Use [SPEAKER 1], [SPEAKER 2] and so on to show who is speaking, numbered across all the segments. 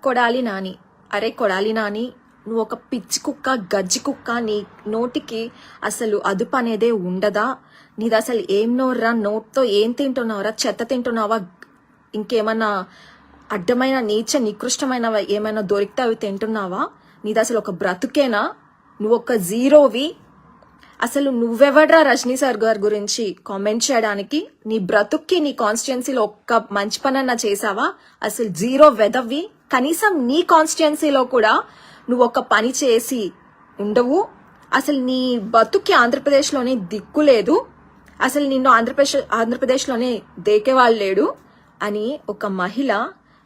[SPEAKER 1] కొడాలి నాని, అరే కొడాలి నాని, నువ్వు ఒక పిచ్చి కుక్క, గజ్జి కుక్క. నీ నోటికి అసలు అదుపు అనేదే ఉండదా? నీది అసలు ఏం నోర్రా? నోట్తో ఏం తింటున్నావురా? చెత్త తింటున్నావా? ఇంకేమన్నా అడ్డమైన నీచ నికృష్టమైన ఏమైనా దొరికితే అవి తింటున్నావా? నీది అసలు ఒక బ్రతుకేనా? నువ్వు ఒక జీరోవి. అసలు నువ్వెవడ్రా రజనీ సార్ గారి గురించి కామెంట్ చేయడానికి? నీ బ్రతుక్కి నీ కాన్స్టిట్యున్సీలో ఒక్క మంచి పనన్నా చేసావా? అసలు జీరో వెదవ్వి. కనీసం నీ కాన్స్టిట్యున్సీలో కూడా నువ్వు ఒక పని చేసి ఉండవు. అసలు నీ బతుక్కి ఆంధ్రప్రదేశ్లోనే దిక్కు లేదు. అసలు నిన్ను ఆంధ్రప్రదేశ్లోనే దేకేవాళ్ళు లేడు అని ఒక మహిళ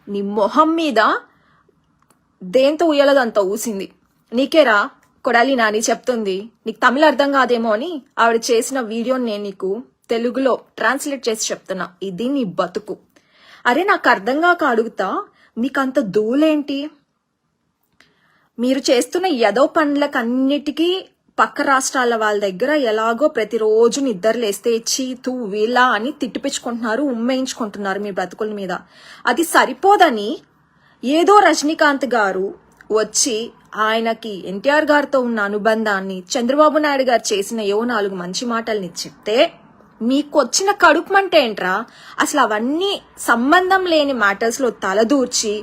[SPEAKER 1] నీ మొహం మీద దేంతో ఉయ్యలదంతా ఊసింది. నీకేరా కొడాలి నాని చెప్తుంది. నీకు తమిళ అర్థం కాదేమో అని ఆవిడ చేసిన వీడియోని నేను నీకు తెలుగులో ట్రాన్స్లేట్ చేసి చెప్తున్నా. ఇది నీ బతుకు. అరే నాకు అర్థం కాక అడుగుతా, మీకంత దూలేంటి? మీరు చేస్తున్న ఎదో పనులకన్నిటికీ పక్క రాష్ట్రాల వాళ్ళ దగ్గర ఎలాగో ప్రతిరోజు నిద్రలేస్తే చీతు వీళ్ళ అని తిట్టిపించుకుంటున్నారు, ఉమ్మేయించుకుంటున్నారు మీ బ్రతుకుల మీద. అది సరిపోదని ఏదో రజనీకాంత్ గారు వచ్చి ఆయనకి ఎన్టీఆర్ గారితో ఉన్న అనుబంధాన్ని, చంద్రబాబు నాయుడు గారు చేసిన 4 మంచి మాటల్ని చెప్తే మీకు వచ్చిన కడుపుమంటే ఏంట్రా? అసలు అవన్నీ సంబంధం లేని మ్యాటర్స్ లో తలదూర్చి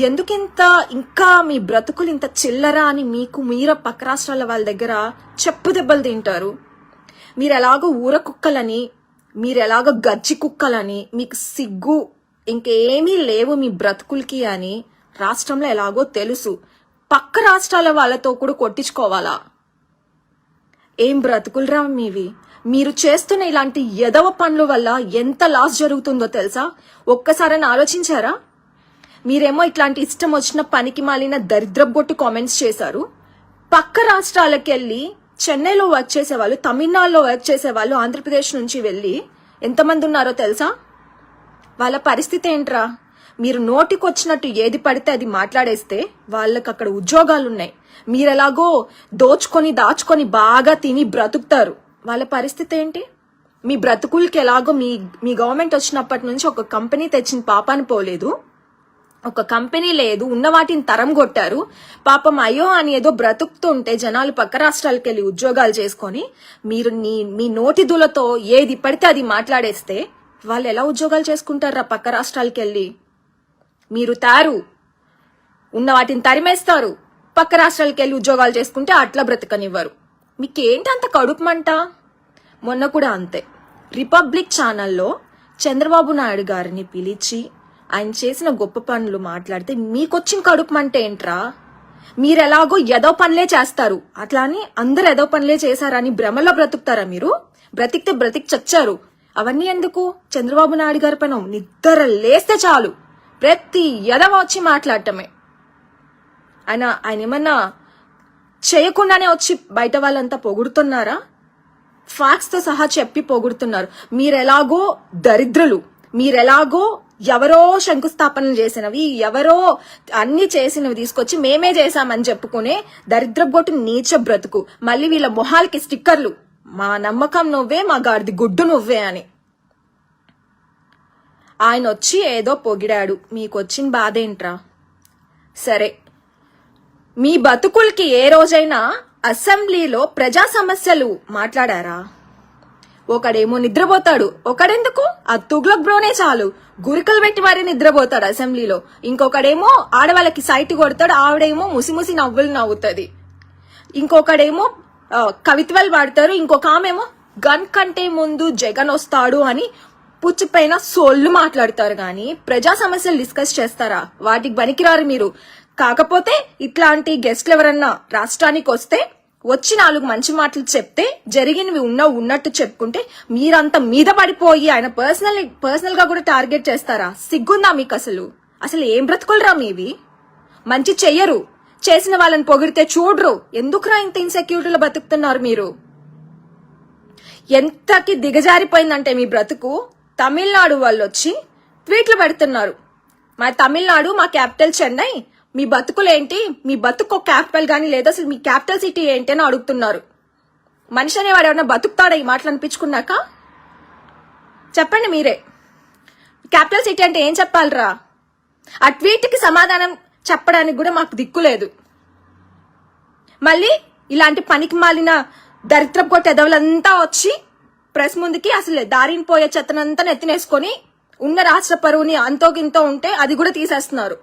[SPEAKER 1] ఎందుకింత ఇంకా మీ బ్రతుకులు ఇంత చిల్లరా అని మీర పక్క రాష్ట్రాల వాళ్ళ దగ్గర చెప్పు దెబ్బలు తింటారు. మీరెలాగో ఊర కుక్కలని, మీరెలాగో గజ్జి కుక్కలని, మీకు సిగ్గు ఇంకేమీ లేవు మీ బ్రతుకులకి అని రాష్ట్రంలో ఎలాగో తెలుసు. పక్క రాష్ట్రాల వాళ్ళతో కూడా కొట్టించుకోవాలా? ఏం బ్రతుకులరా మీవి? మీరు చేస్తున్న ఇలాంటి ఎదవ పనుల వల్ల ఎంత లాస్ జరుగుతుందో తెలుసా? ఒక్కసారైనా ఆలోచించారా? మీరేమో ఇట్లాంటి ఇష్టం వచ్చిన పనికి మాలిన దరిద్రబొట్టు కామెంట్స్ చేశారు. పక్క రాష్ట్రాలకు వెళ్ళి చెన్నైలో వర్క్ చేసేవాళ్ళు, తమిళనాడులో వర్క్ చేసేవాళ్ళు ఆంధ్రప్రదేశ్ నుంచి వెళ్ళి ఎంతమంది ఉన్నారో తెలుసా? వాళ్ళ పరిస్థితి ఏంట్రా? మీరు నోటికొచ్చినట్టు ఏది పడితే అది మాట్లాడేస్తే వాళ్ళకి అక్కడ ఉద్యోగాలున్నాయి. మీరెలాగో దాచుకొని బాగా తిని బ్రతుకుతారు. వాళ్ళ పరిస్థితి ఏంటి? మీ బ్రతుకులకి ఎలాగో మీ గవర్నమెంట్ వచ్చినప్పటి నుంచి ఒక కంపెనీ తెచ్చిన పాపాన్ని పోలేదు. ఒక కంపెనీ లేదు, ఉన్న వాటిని తరం కొట్టారు. పాపం అయ్యో అని ఏదో బ్రతుకుతుంటే జనాలు పక్క రాష్ట్రాలకు వెళ్ళి ఉద్యోగాలు చేసుకొని మీరు మీ నోటి దులతో ఏది పడితే అది మాట్లాడేస్తే వాళ్ళు ఎలా ఉద్యోగాలు చేసుకుంటారా పక్క రాష్ట్రాలకు వెళ్ళి? మీరు ఉన్న వాటిని తరిమేస్తారు, పక్క రాష్ట్రాలకు వెళ్ళి ఉద్యోగాలు చేసుకుంటే అట్లా బ్రతకనివ్వరు. మీకేంటి అంత కడుపుమంట? మొన్న కూడా అంతే, రిపబ్లిక్ ఛానల్లో చంద్రబాబు నాయుడు గారిని పిలిచి ఆయన చేసిన గొప్ప పనులు మాట్లాడితే మీకొచ్చిన కడుపుమంట ఏంట్రా? మీరెలాగో ఎదో పనులే చేస్తారు, అట్లా అని అందరు ఎదో పనులే చేశారని భ్రమలో బ్రతుకుతారా మీరు? బ్రతికి చచ్చారు. అవన్నీ ఎందుకు? చంద్రబాబు నాయుడు గారి పైన నిద్ర లేస్తే చాలు ప్రతి ఎదవ వచ్చి మాట్లాడటమే. ఆయన ఏమన్నా చేయకుండానే వచ్చి బయట వాళ్ళంతా పొగుడుతున్నారా? ఫ్యాక్ట్స్ తో సహా చెప్పి పొగుడుతున్నారు. మీరెలాగో దరిద్రులు, మీరెలాగో ఎవరో శంకుస్థాపనలు చేసినవి, ఎవరో అన్ని చేసినవి తీసుకొచ్చి మేమే చేశామని చెప్పుకునే దరిద్రబొట్టు నీచ బ్రతుకు. మళ్ళీ వీళ్ళ మొహాలకి స్టిక్కర్లు, మా నమ్మకం నువ్వే, మా గాడిది గుడ్డు నువ్వే అని. ఆయన వచ్చి ఏదో పొగిడాడు, మీకొచ్చిన బాధ ఏంట్రా? సరే, మీ బతుకులకి ఏ రోజైనా అసెంబ్లీలో ప్రజా సమస్యలు మాట్లాడారా? ఒకడేమో నిద్రపోతాడు, ఒకడెందుకు ఆ తుగ్లక్ బ్రోనే చాలు గురికలు పెట్టి మరీ నిద్రపోతాడు అసెంబ్లీలో. ఇంకొకడేమో ఆడవాళ్ళకి సైట్ కొడతాడు, ఆవిడేమో ముసిముసి నవ్వులు నవ్వుతుంది. ఇంకొకడేమో కవిత్వాలు పాడతారు, ఇంకొక ఆమెమో గన్ కంటే ముందు జగన్ వస్తాడు అని పుచ్చిపైన సోళ్లు మాట్లాడతారు. గాని ప్రజా సమస్యలు డిస్కస్ చేస్తారా? వాటికి పనికిరారు మీరు. కాకపోతే ఇట్లాంటి గెస్ట్లు ఎవరన్నా రాష్ట్రానికి వస్తే వచ్చి 4 మంచి మాటలు చెప్తే జరిగినవి ఉన్నట్టు చెప్పుకుంటే మీరంతా మీద పడిపోయి ఆయన పర్సనల్ గా కూడా టార్గెట్ చేస్తారా? సిగ్గుందా మీకు? అసలు ఏం బ్రతుకులరా మీవి? మంచి చెయ్యరు, చేసిన వాళ్ళని పొగిడితే చూడరు. ఎందుకురా ఇంత ఇన్సెక్యూరిటీలో బతుకుతున్నారు మీరు? ఎంతకి దిగజారిపోయిందంటే మీ బ్రతుకు, తమిళనాడు వాళ్ళు వచ్చి ట్వీట్లు పెడుతున్నారు. మా తమిళనాడు, మా క్యాపిటల్ చెన్నై, మీ బతుకులేంటి? మీ బతుకు క్యాపిటల్ గానీ లేదా అసలు మీ క్యాపిటల్ సిటీ ఏంటి అని అడుగుతున్నారు. మనిషి అనేవాడు ఎవరన్నా బతుకుతాడా ఈ మాటలు అనిపించుకున్నాక? చెప్పండి మీరే, క్యాపిటల్ సిటీ అంటే ఏం చెప్పాలరా? ఆ ట్వీట్ కి సమాధానం చెప్పడానికి కూడా మాకు దిక్కు లేదు. మళ్ళీ ఇలాంటి పనికి మాలిన దరిద్రపు కొట్టే ఎదవలంతా వచ్చి ప్రెస్ ముందుకి అసలు దారిని పోయే చెత్తనంతా నెత్తినేసుకొని ఉన్న రాష్ట్ర పరువుని అంతో గింతో ఉంటే అది కూడా తీసేస్తున్నారు.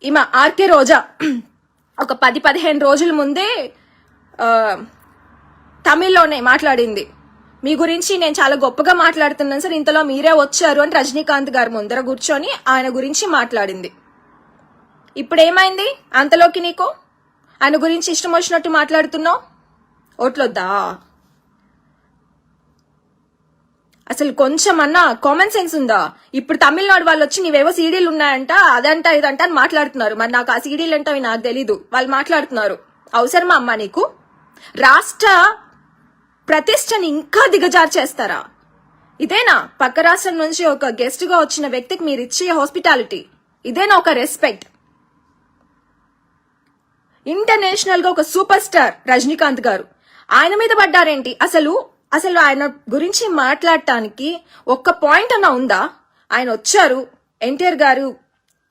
[SPEAKER 1] ఈమె ఆర్కే రోజా ఒక 10-15 రోజుల ముందే తమిళ్లోనే మాట్లాడింది. మీ గురించి నేను చాలా గొప్పగా మాట్లాడుతున్నాను సార్, ఇంతలో మీరే వచ్చారు అని రజనీకాంత్ గారు ముందర కూర్చొని ఆయన గురించి మాట్లాడింది. ఇప్పుడు ఏమైంది అంతలోకి నీకు? ఆయన గురించి ఇష్టం వచ్చినట్టు మాట్లాడుతున్నావు. ఓట్లొద్దా? అసలు కొంచెం అన్నా కామన్ సెన్స్ ఉందా? ఇప్పుడు తమిళనాడు వాళ్ళు వచ్చి నీవేవో సీడీలు ఉన్నాయంట, అదంట ఇదంట అని మాట్లాడుతున్నారు. మరి నాకు ఆ సీడీలు అంటే నాకు తెలీదు, వాళ్ళు మాట్లాడుతున్నారు. అవసరమా అమ్మా నీకు? రాష్ట్ర ప్రతిష్టని ఇంకా దిగజారు చేస్తారా? ఇదేనా పక్క రాష్ట్రం నుంచి ఒక గెస్ట్ గా వచ్చిన వ్యక్తికి మీరు ఇచ్చే హాస్పిటాలిటీ? ఇదేనా ఒక రెస్పెక్ట్? ఇంటర్నేషనల్ గా ఒక సూపర్ స్టార్ రజనీకాంత్ గారు, ఆయన మీద పడ్డారేంటి? అసలు ఆయన గురించి మాట్లాడటానికి ఒక్క పాయింట్ అన్నా ఉందా? ఆయన వచ్చారు, ఎన్టీఆర్ గారు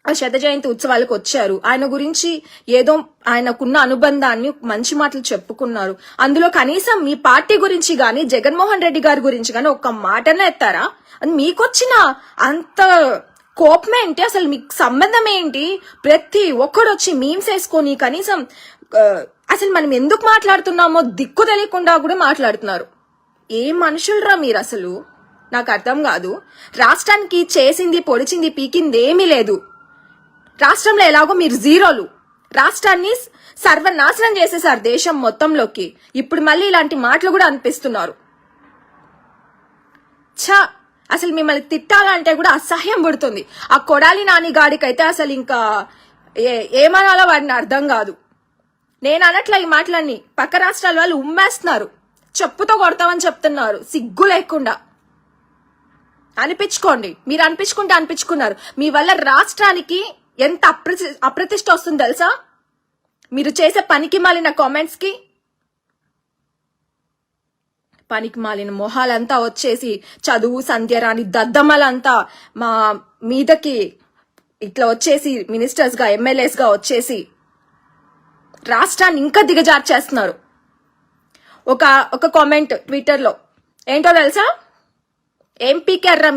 [SPEAKER 1] శత జయంతి ఉత్సవాలకు వచ్చారు, ఆయన గురించి ఏదో ఆయనకున్న అనుబంధాన్ని మంచి మాటలు చెప్పుకున్నారు. అందులో కనీసం మీ పార్టీ గురించి గాని జగన్మోహన్ రెడ్డి గారి గురించి గాని ఒక్క మాటనే ఎత్తారా? మీకొచ్చిన అంత కోపం ఏంటి? అసలు మీకు సంబంధం ఏంటి? ప్రతి ఒక్కడు వచ్చి మీమ్స్ వేసుకొని కనీసం అసలు మనం ఎందుకు మాట్లాడుతున్నామో దిక్కు తెలియకుండా కూడా మాట్లాడుతున్నారు. ఏం మనుషులరా మీరు? అసలు నాకు అర్థం కాదు. రాష్ట్రానికి చేసింది పొడిచింది పీకింది ఏమీ లేదు. రాష్ట్రంలో ఎలాగో మీరు జీరోలు. రాష్ట్రాన్ని సర్వనాశనం చేసేసారు దేశం మొత్తంలోకి. ఇప్పుడు మళ్ళీ ఇలాంటి మాటలు కూడా అనిపిస్తున్నారు. అసలు మిమ్మల్ని తిట్టాలంటే కూడా అసహ్యం పుడుతుంది. ఆ కొడాలి నాని గాడికైతే అసలు ఇంకా ఏమనాలో వాడిని అర్థం కాదు. నేను అనట్లా ఈ మాటలన్నీ. పక్క రాష్ట్రాల వాళ్ళు ఉమ్మేస్తున్నారు, చెప్పుతో కొడతామని చెప్తున్నారు సిగ్గు లేకుండా. అనిపించుకోండి, మీరు అనిపించుకుంటే అనిపించుకున్నారు. మీ వల్ల రాష్ట్రానికి ఎంత అప్రతిష్ట వస్తుంది తెలుసా? మీరు చేసే పనికి మాలిన కామెంట్స్ కి. పనికి మాలిన మొహాలంతా వచ్చేసి చదువు సంధ్యరాని దద్దమ్మలంతా మా మీదకి ఇట్లా వచ్చేసి మినిస్టర్స్ గా ఎమ్మెల్యేస్ గా వచ్చేసి రాష్ట్రాన్ని ఇంకా దిగజార్చేస్తున్నారు. ఒక కామెంట్ ట్విట్టర్ లో ఏంటో తెలుసా? ఏం పీకారా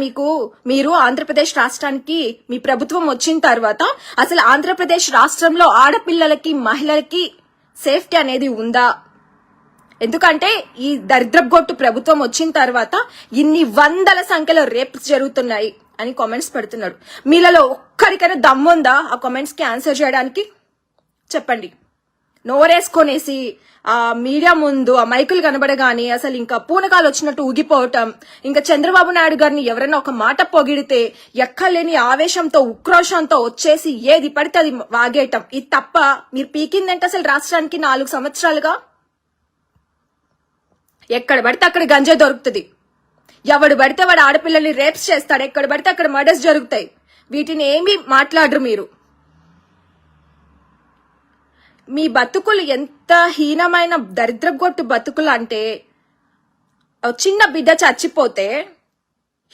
[SPEAKER 1] మీరు ఆంధ్రప్రదేశ్ రాష్ట్రానికి మీ ప్రభుత్వం వచ్చిన తర్వాత అసలు ఆంధ్రప్రదేశ్ రాష్ట్రంలో ఆడపిల్లలకి మహిళలకి సేఫ్టీ అనేది ఉందా? ఎందుకంటే ఈ దరిద్రగొట్టు ప్రభుత్వం వచ్చిన తర్వాత ఇన్ని వందల సంఖ్యలో రేప్స్ జరుగుతున్నాయి అని కామెంట్స్ పెడుతున్నాడు. మీలలో ఒక్కరికైనా దమ్ముందా ఆ కామెంట్స్ కి ఆన్సర్ చేయడానికి? చెప్పండి. నోరేసుకొనేసి ఆ మీడియా ముందు ఆ మైకులు కనబడగానే అసలు ఇంకా పూనకాలు వచ్చినట్టు ఊగిపోవటం, ఇంకా చంద్రబాబు నాయుడు గారిని ఎవరైనా ఒక మాట పొగిడితే ఎక్కలేని ఆవేశంతో ఉక్రోషంతో వచ్చేసి ఏది పడితే అది వాగేయటం. ఇది తప్ప మీరు పీకిందంటే అసలు రాష్ట్రానికి 4 సంవత్సరాలుగా ఎక్కడ పడితే అక్కడ గంజాయి దొరుకుతుంది. ఎవడు పడితే వాడు ఆడపిల్లల్ని రేప్స్ చేస్తాడు. ఎక్కడ పడితే అక్కడ మర్డర్స్ జరుగుతాయి. వీటిని ఏమీ మాట్లాడరు మీరు. మీ బతుకులు ఎంత హీనమైన దరిద్రగొట్టు బతుకులు అంటే, చిన్న బిడ్డ చచ్చిపోతే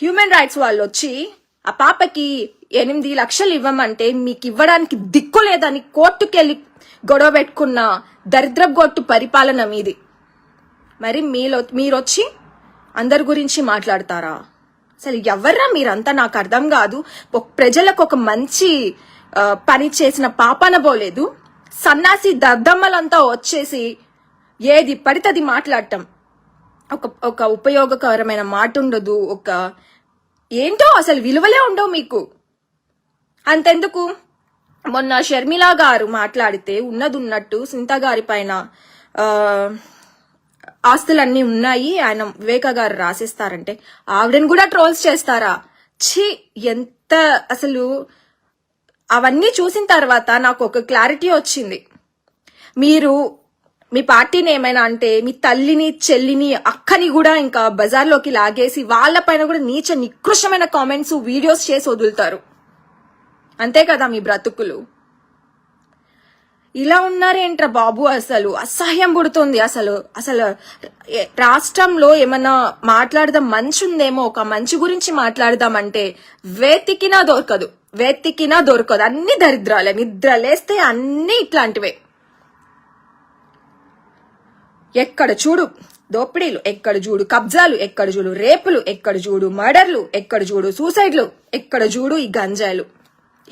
[SPEAKER 1] హ్యూమన్ రైట్స్ వాళ్ళు వచ్చి ఆ పాపకి 8 లక్షలు ఇవ్వమంటే మీకు ఇవ్వడానికి దిక్కు లేదని కోర్టుకెళ్లి గొడవ పెట్టుకున్న దరిద్రగొట్టు పరిపాలన మీది. మరి మీరొచ్చి అందరి గురించి మాట్లాడతారా? అసలు ఎవర్రా మీరంతా? నాకు అర్థం కాదు. ప్రజలకు ఒక మంచి పని చేసిన పాపన పోలేదు. సన్నాసి దద్దమ్మలంతా వచ్చేసి ఏది పడితే అది మాట్లాడటం. ఒక ఉపయోగకరమైన మాట ఉండదు. ఏంటో అసలు విలువలే ఉండవు మీకు. అంతెందుకు, మొన్న షర్మిల గారు మాట్లాడితే ఉన్నది ఉన్నట్టు సింతా గారి పైన ఆస్తులన్నీ ఉన్నాయి, ఆయన వివేక గారు రాసిస్తారంటే ఆవిడని కూడా ట్రోల్స్ చేస్తారా? ఛీ, ఎంత అసలు. అవన్నీ చూసిన తర్వాత నాకు ఒక క్లారిటీ వచ్చింది. మీరు మీ పార్టీని ఏమైనా అంటే మీ తల్లిని చెల్లిని అక్కని కూడా ఇంకా బజార్లోకి లాగేసి వాళ్ళపైన కూడా నీచ నికృష్టమైన కామెంట్స్ వీడియోస్ చేసి వదులుతారు. అంతే కదా మీ బ్రతుకులు. ఇలా ఉన్నారేంట్రా బాబు, అసలు అసహ్యం పుడుతుంది. అసలు అసలు రాష్ట్రంలో ఏమన్నా మాట్లాడదాం, మంచి ఉందేమో, ఒక మంచి గురించి మాట్లాడదామంటే వెతికినా దొరకదు. అన్ని దరిద్రాలే. నిద్ర లేస్తే అన్ని ఇట్లాంటివే. ఎక్కడ చూడు దోపిడీలు, ఎక్కడ చూడు కబ్జాలు, ఎక్కడ చూడు రేపులు, ఎక్కడ చూడు మర్డర్లు, ఎక్కడ చూడు సూసైడ్లు, ఎక్కడ చూడు ఈ గంజాయిలు.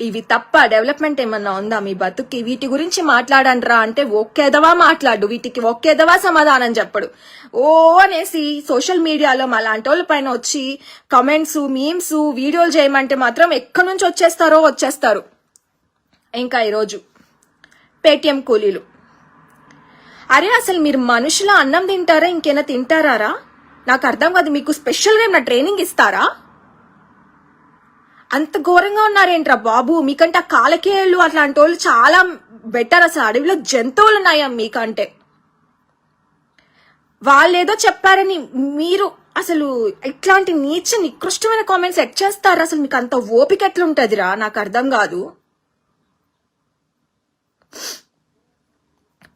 [SPEAKER 1] ఇవి తప్ప డెవలప్మెంట్ ఏమన్నా ఉందా మీ బతుక్కి? వీటి గురించి మాట్లాడండ్రా అంటే ఒక్కేదవా మాట్లాడు, వీటికి ఒక్కేదవా సమాధానం చెప్పడు. ఓ అనేసి సోషల్ మీడియాలో అలాంటి వాళ్ళ పైన వచ్చి కమెంట్స్, మీమ్స్, వీడియోలు చేయమంటే మాత్రం ఎక్కడి నుంచి వచ్చేస్తారు. ఇంకా ఈరోజు పేటిఎం కూలీలు. అరే అసలు మీరు మనుషుల అన్నం తింటారా, ఇంకేనా తింటారా? నాకు అర్థం కాదు. మీకు స్పెషల్గా ఏమైనా ట్రైనింగ్ ఇస్తారా? అంత ఘోరంగా ఉన్నారేంట్రా బాబు. మీకంటే ఆ కాలకేళ్ళు అట్లాంటి వాళ్ళు చాలా బెటర్. అసలు అడవిలో జంతువులు ఉన్నాయా మీకంటే? వాళ్ళేదో చెప్పారని మీరు అసలు ఇట్లాంటి నీచ నికృష్టమైన కామెంట్స్ ఎట్ చేస్తారు. అసలు మీకు అంత ఓపిక ఎట్లుంటదిరా, నాకు అర్థం కాదు.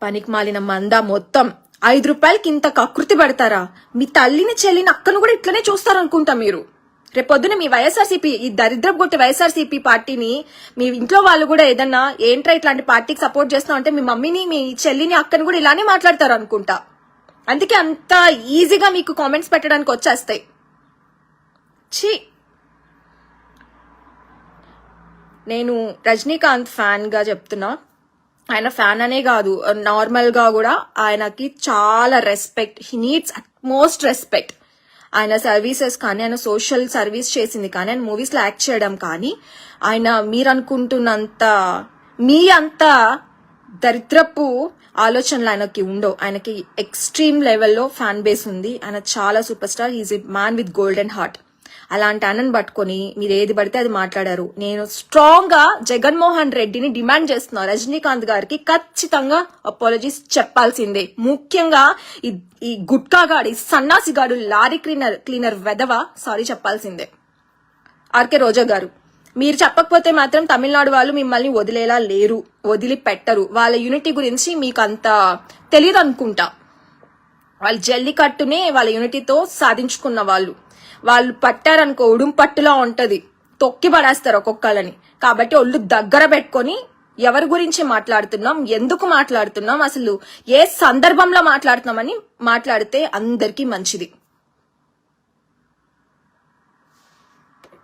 [SPEAKER 1] పనికి మాలిన మంద మొత్తం. 5 రూపాయలకి ఇంత కకృతి పడతారా? మీ తల్లిని చెల్లిని అక్కను కూడా ఇట్లనే చూస్తారనుకుంటా మీరు. రేపొద్దున మీ వైఎస్ఆర్సీపీ, ఈ దరిద్రపు కొట్టి వైఎస్ఆర్సీపీ పార్టీని మీ ఇంట్లో వాళ్ళు కూడా ఏదన్నా ఏంట్రా ఇట్లాంటి పార్టీకి సపోర్ట్ చేస్తున్నాం అంటే మీ మమ్మీని, మీ చెల్లిని, అక్కను కూడా ఇలానే మాట్లాడతారు అనుకుంటా. అందుకే అంత ఈజీగా మీకు కామెంట్స్ పెట్టడానికి వచ్చేస్తాయి. ఛీ, నేను రజనీకాంత్ ఫ్యాన్ గా చెప్తున్నా. ఆయన ఫ్యాన్ అనే కాదు, నార్మల్ గా కూడా ఆయనకి చాలా respect. He needs utmost respect. ఆయన సర్వీసెస్ కానీ, ఆయన సోషల్ సర్వీస్ చేసింది కానీ, ఆయన మూవీస్ లో యాక్ట్ చేయడం కానీ, ఆయన మీరు అనుకుంటున్నంత మీ అంత దరిద్రపు ఆలోచనలు ఆయనకి ఉండవు. ఆయనకి ఎక్స్ట్రీమ్ లెవెల్లో ఫ్యాన్ బేస్ ఉంది. ఆయన చాలా super star. He is a man with golden heart. అలాంటి ఆయనను పట్టుకొని మీరు ఏది పడితే అది మాట్లాడారు. నేను స్ట్రాంగ్ గా జగన్మోహన్ రెడ్డిని డిమాండ్ చేస్తున్నా, రజనీకాంత్ గారికి ఖచ్చితంగా అపాలజీస్ చెప్పాల్సిందే. ముఖ్యంగా ఈ గుట్కాగాడు, ఈ సన్నాసిగాడు, లారీ క్లీనర్ వెధవ సారీ చెప్పాల్సిందే. ఆర్కే రోజా గారు, మీరు చెప్పకపోతే మాత్రం తమిళనాడు వాళ్ళు మిమ్మల్ని వదిలేలా లేరు, వదిలిపెట్టరు. వాళ్ళ యూనిటీ గురించి మీకు అంత తెలియదు అనుకుంటా. వాళ్ళు జల్లికట్టునే వాళ్ళ యూనిటీతో సాధించుకున్న వాళ్ళు పట్టారనుకో ఉడుం పట్టులా ఉంటది, తొక్కి పడేస్తారు ఒక్కొక్కళ్ళని. కాబట్టి ఒళ్ళు దగ్గర పెట్టుకొని ఎవరి గురించి మాట్లాడుతున్నాం, ఎందుకు మాట్లాడుతున్నాం, అసలు ఏ సందర్భంలో మాట్లాడుతున్నామని మాట్లాడితే అందరికీ మంచిది.